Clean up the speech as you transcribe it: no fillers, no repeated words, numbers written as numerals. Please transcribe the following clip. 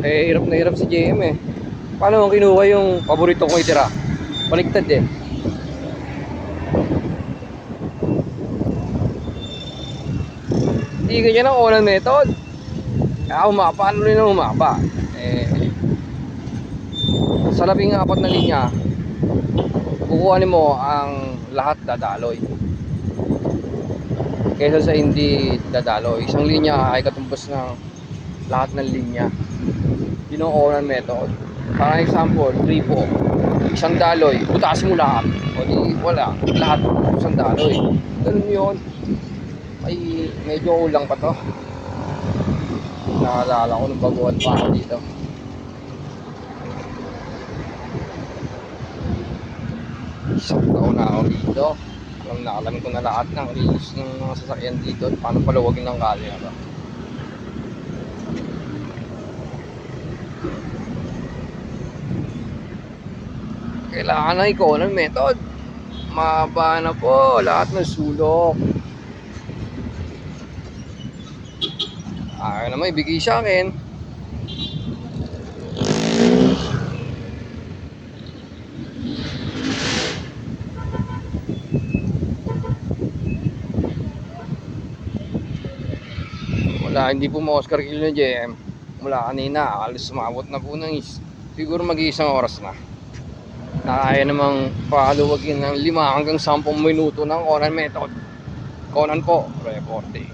Eh, hirap na hirap si JM eh. Paano mo kinuha yung paborito kong itira? Baliktad eh. Hindi ganyan ang unang method. Kaya humaba, ano rin ang humaba. Eh, sa labing apat na linya, kukuhanin mo ang lahat dadaloy. Kaysa sa hindi dadaloy. Isang linya ay katumbas ng lahat ng linya. Yun ang unang method. Para example, 3-4. Isang daloy, butasin mo lahat. O di wala, lahat isang daloy. Ganun yun. Ay, medyo ulang pa to. Naalala ko nung baguhan pa ako dito. Isang taon na ako dito. Alam na alam ko na lahat ng rules ng mga sasakyan dito. Paano paluwagin ng kalye na to. Kailangan na ikaw ng method. Mahaba na po lahat ng sulok. Ayaw naman ibigay sa akin. Wala, hindi po ma-Oscar kill na JM. Mula kanina, alas sumabot na po ng siguro mag-iisang oras na. Nakaya namang paluwagin ng 5 hanggang 10 minuto ng Conan method. Conan po, reporting.